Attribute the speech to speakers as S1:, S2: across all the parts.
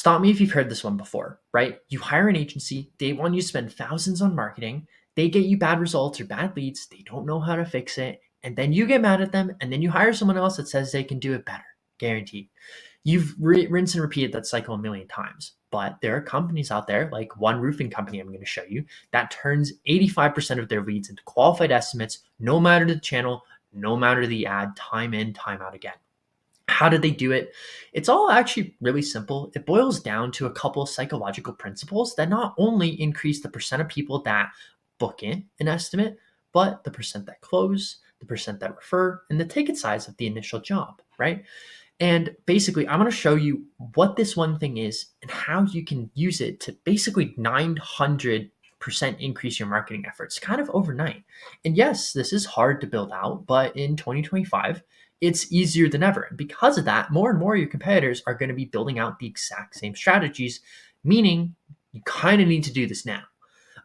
S1: stop me if you've heard this one before, right? You hire an agency, they want you to spend thousands on marketing, they get you bad results or bad leads, they don't know how to fix it, and then you get mad at them, and then you hire someone else that says they can do it better. Guaranteed. You've rinsed and repeated that cycle a million times. But there are companies out there, like one roofing company I'm going to show you, that turns 85% of their leads into qualified estimates, no matter the channel, no matter the ad, time in, time out again. How did they do it? It's all actually really simple. It boils down to a couple of psychological principles that not only increase the percent of people that book in an estimate, but the percent that close, the percent that refer, and the ticket size of the initial job, right? And basically, I'm going to show you what this one thing is and how you can use it to basically 900% increase your marketing efforts kind of overnight. And yes, this is hard to build out, but in 2025, it's easier than ever. And because of that, more and more of your competitors are going to be building out the exact same strategies, meaning you kind of need to do this now.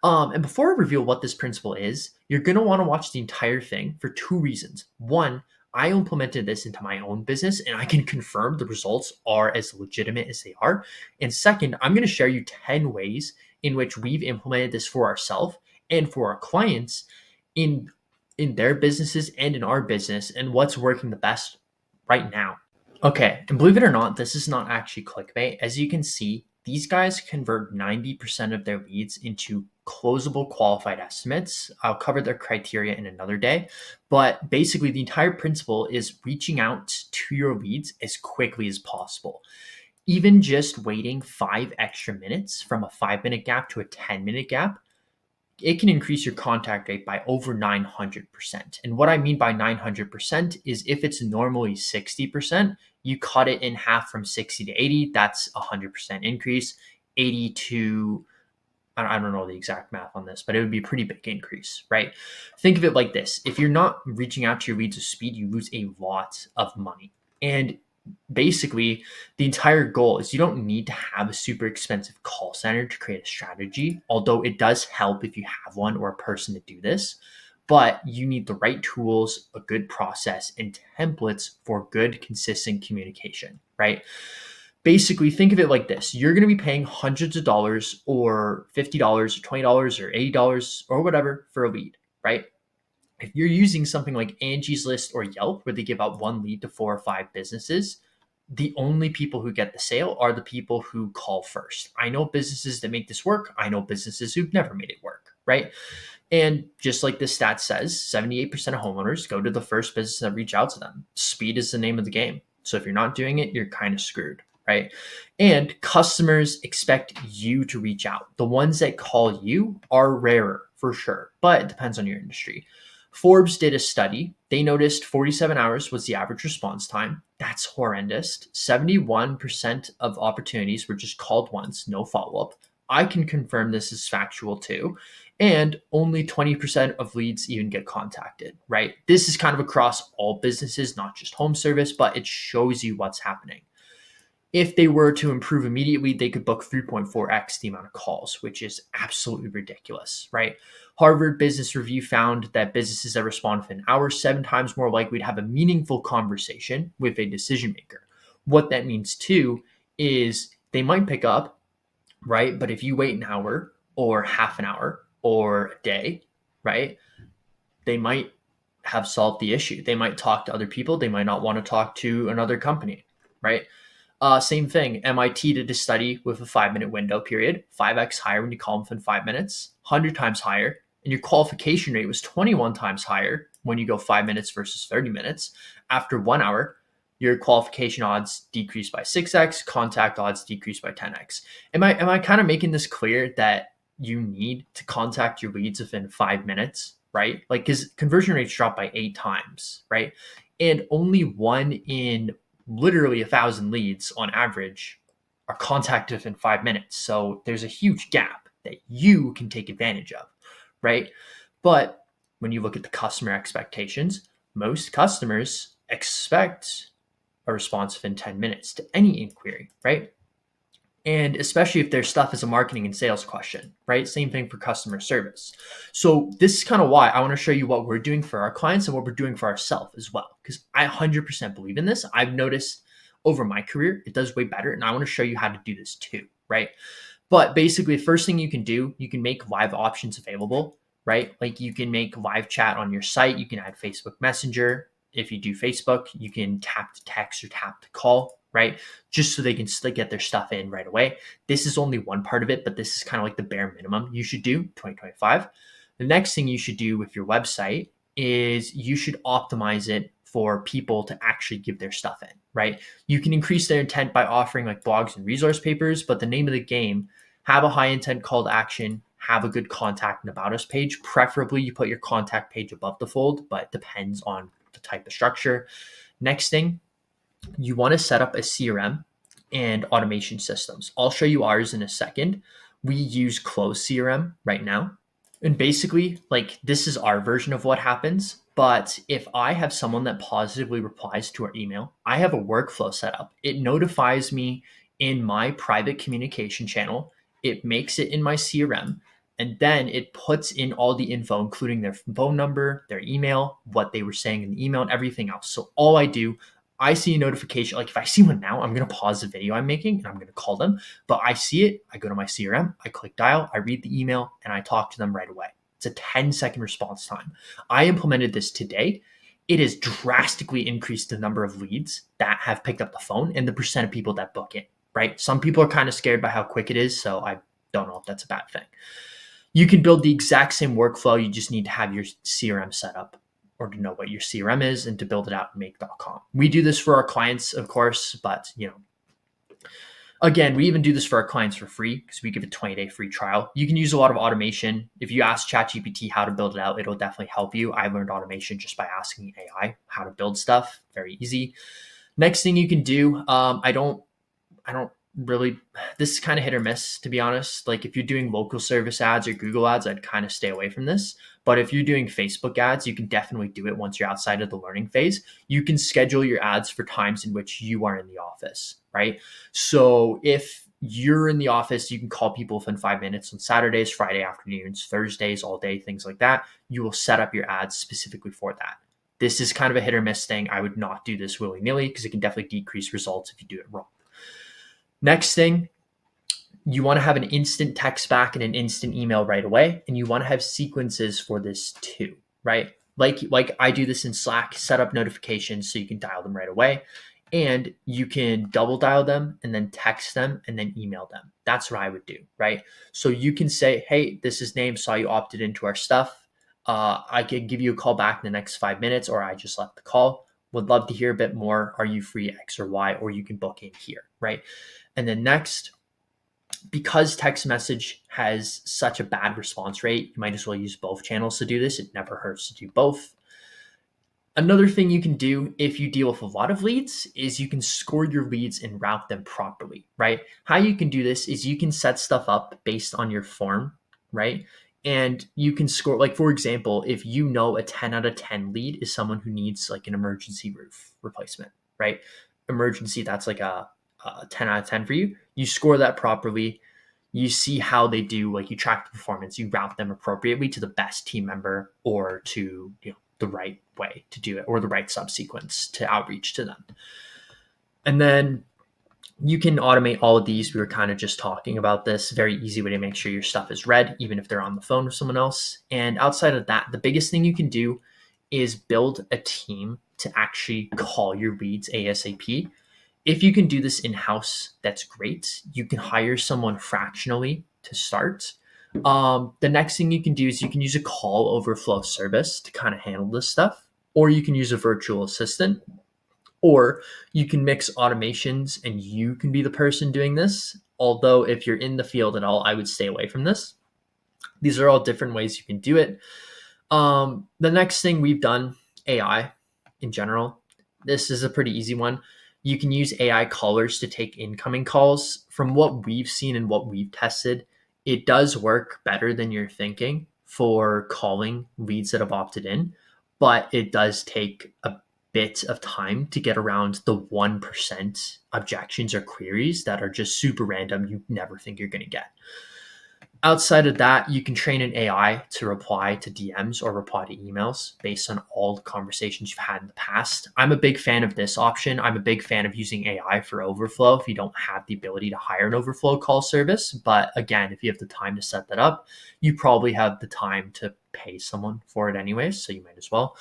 S1: And before I reveal what this principle is, you're going to want to watch the entire thing for two reasons. One, I implemented this into my own business and I can confirm the results are as legitimate as they are. And second, I'm going to share you 10 ways in which we've implemented this for ourselves and for our clients in their businesses and in our business and what's working the best right now. Okay, and believe it or not, this is not actually clickbait. As you can see, these guys convert 90% of their leads into closable qualified estimates. I'll cover their criteria in another day, but basically the entire principle is reaching out to your leads as quickly as possible. Even just waiting 5 extra minutes from a 5-minute gap to a 10-minute gap, it can increase your contact rate by over 900%. And what I mean by 900% is if it's normally 60%, you cut it in half from 60 to 80, that's a 100% increase. 80 to, I don't know the exact math on this, but it would be a pretty big increase, right? Think of it like this. If you're not reaching out to your leads with speed, you lose a lot of money. And basically, the entire goal is you don't need to have a super expensive call center to create a strategy, although it does help if you have one or a person to do this. But you need the right tools, a good process, and templates for good, consistent communication, right? Basically, think of it like this. You're going to be paying hundreds of dollars or $50 or $20 or $80 or whatever for a lead, right? If you're using something like Angie's List or Yelp, where they give out one lead to 4 or 5 businesses, the only people who get the sale are the people who call first. I know businesses that make this work. I know businesses who've never made it work, right? And just like the stat says, 78% of homeowners go to the first business that reach out to them. Speed is the name of the game. So if you're not doing it, you're kind of screwed, right? And customers expect you to reach out. The ones that call you are rarer for sure, but it depends on your industry. Forbes did a study. They noticed 47 hours was the average response time. That's horrendous. 71% of opportunities were just called once, no follow-up. I can confirm this is factual too. And only 20% of leads even get contacted, right? This is kind of across all businesses, not just home service, but it shows you what's happening. If they were to improve immediately, they could book 3.4x the amount of calls, which is absolutely ridiculous, right? Harvard Business Review found that businesses that respond within an hour 7 times more likely to have a meaningful conversation with a decision maker. What that means too is they might pick up, right? But if you wait an hour or half an hour or a day, right, they might have solved the issue. They might talk to other people. They might not want to talk to another company, right? Same thing. MIT did a study with a 5-minute window period, 5x higher when you call them within 5 minutes, 100 times higher. And your qualification rate was 21 times higher when you go 5 minutes versus 30 minutes. After 1 hour, your qualification odds decreased by 6x, contact odds decreased by 10x. Am I kind of making this clear that you need to contact your leads within 5 minutes, right? Like, because conversion rates drop by 8 times, right? And only 1 in literally 1,000 leads on average are contacted within 5 minutes. So there's a huge gap that you can take advantage of, right? But when you look at the customer expectations, most customers expect a response within 10 minutes to any inquiry, right? And especially if their stuff is a marketing and sales question, right? Same thing for customer service. So this is kind of why I want to show you what we're doing for our clients and what we're doing for ourselves as well, because I 100% believe in this. I've noticed over my career. It does way better. And I want to show you how to do this too, right? But basically, the first thing you can do, you can make live options available, right? Like you can make live chat on your site. You can add Facebook Messenger. If you do Facebook, you can tap to text or tap to call, right? Just so they can still get their stuff in right away. This is only one part of it, but this is kind of like the bare minimum you should do 2025. The next thing you should do with your website is you should optimize it for people to actually give their stuff in, right? You can increase their intent by offering like blogs and resource papers, but the name of the game, have a high intent call to action, have a good contact and about us page. Preferably you put your contact page above the fold, but it depends on the type of structure. Next thing, you want to set up a CRM and automation systems. I'll show you ours in a second. We use Close CRM right now. And basically, like this is our version of what happens. But if I have someone that positively replies to our email, I have a workflow set up. It notifies me in my private communication channel. It makes it in my CRM. And then it puts in all the info, including their phone number, their email, what they were saying in the email, and everything else. So all I do, I see a notification. Like if I see one now, I'm going to pause the video I'm making and I'm going to call them. But I see it. I go to my CRM, I click dial, I read the email, and I talk to them right away. It's a 10-second response time. I implemented this today. It has drastically increased the number of leads that have picked up the phone and the percent of people that book it, right? Some people are kind of scared by how quick it is. So I don't know if that's a bad thing. You can build the exact same workflow. You just need to have your CRM set up or to know what your CRM is and to build it out in make.com. We do this for our clients, of course, but again, we even do this for our clients for free because we give a 20-day free trial. You can use a lot of automation. If you ask ChatGPT how to build it out, it'll definitely help you. I learned automation just by asking AI how to build stuff. Very easy. Next thing you can do, I don't really, this is kind of hit or miss, to be honest. Like if you're doing local service ads or Google ads, I'd kind of stay away from this. But if you're doing Facebook ads, you can definitely do it once you're outside of the learning phase. You can schedule your ads for times in which you are in the office, right? So if you're in the office, you can call people within 5 minutes on Saturdays, Friday afternoons, Thursdays, all day, things like that. You will set up your ads specifically for that. This is kind of a hit or miss thing. I would not do this willy-nilly because it can definitely decrease results if you do it wrong. Next thing, you want to have an instant text back and an instant email right away. And you want to have sequences for this too, right? Like I do this in Slack, set up notifications so you can dial them right away. And you can double dial them and then text them and then email them. That's what I would do, right? So you can say, hey, this is name, saw you opted into our stuff. I can give you a call back in the next 5 minutes, or I just left the call. Would love to hear a bit more. Are you free X or Y? Or you can book in here, right? And then next, because text message has such a bad response rate, you might as well use both channels to do this. It never hurts to do both. Another thing you can do if you deal with a lot of leads is you can score your leads and route them properly, right? How you can do this is you can set stuff up based on your form, right? And you can score, like for example, if you know a 10 out of 10 lead is someone who needs like an emergency roof replacement, right? Emergency, that's like a 10 out of 10 for you. You score that properly. You see how they do, like you track the performance, you route them appropriately to the best team member or to the right way to do it or the right subsequence to outreach to them. And then you can automate all of these. We were kind of just talking about this. Very easy way to make sure your stuff is read, even if they're on the phone with someone else. And outside of that, the biggest thing you can do is build a team to actually call your leads ASAP. If you can do this in-house, that's great. You can hire someone fractionally to start. The next thing you can do is you can use a call overflow service to kind of handle this stuff, or you can use a virtual assistant, or you can mix automations and you can be the person doing this. Although if you're in the field at all, I would stay away from this. These are all different ways you can do it. The next thing we've done, AI in general. This is a pretty easy one. You can use AI callers to take incoming calls. From what we've seen and what we've tested, it does work better than you're thinking for calling leads that have opted in, but it does take a bit of time to get around the 1% objections or queries that are just super random you never think you're going to get. Outside of that, you can train an AI to reply to DMs or reply to emails based on all the conversations you've had in the past. I'm a big fan of this option. I'm a big fan of using AI for overflow if you don't have the ability to hire an overflow call service. But again, if you have the time to set that up, you probably have the time to pay someone for it anyways, so you might as well.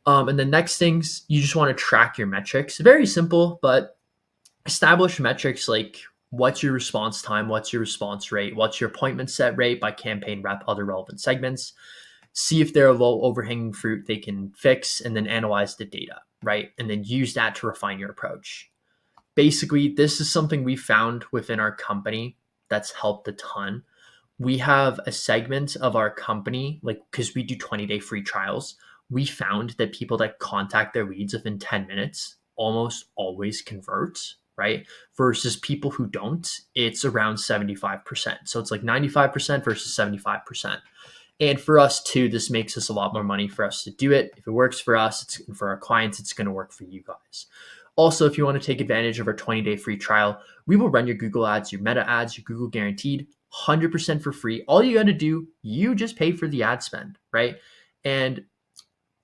S1: And the next things, you just want to track your metrics. Very simple, but establish metrics like what's your response time, what's your response rate, what's your appointment set rate by campaign rep, other relevant segments. See if they're a low overhanging fruit they can fix, and then analyze the data, right? And then use that to refine your approach. Basically, this is something we found within our company that's helped a ton. We have a segment of our company, like, because we do 20-day free trials, we found that people that contact their leads within 10 minutes almost always convert, right? Versus people who don't, it's around 75%. So it's like 95% versus 75%. And for us too, this makes us a lot more money for us to do it. If it works for us, it's for our clients, it's going to work for you guys. Also, if you want to take advantage of our 20-day free trial, we will run your Google ads, your Meta ads, your Google guaranteed 100% for free. All you got to do, you just pay for the ad spend, right? And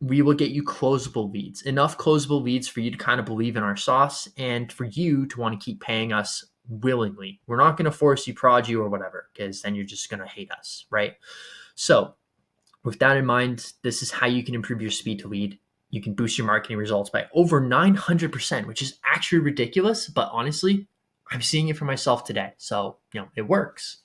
S1: we will get you closable leads, enough closable leads for you to kind of believe in our sauce and for you to want to keep paying us willingly. We're not going to force you, prod you, or whatever, because then you're just going to hate us, right? So with that in mind, this is how you can improve your speed to lead. You can boost your marketing results by over 900%, which is actually ridiculous. But honestly, I'm seeing it for myself today. So, it works.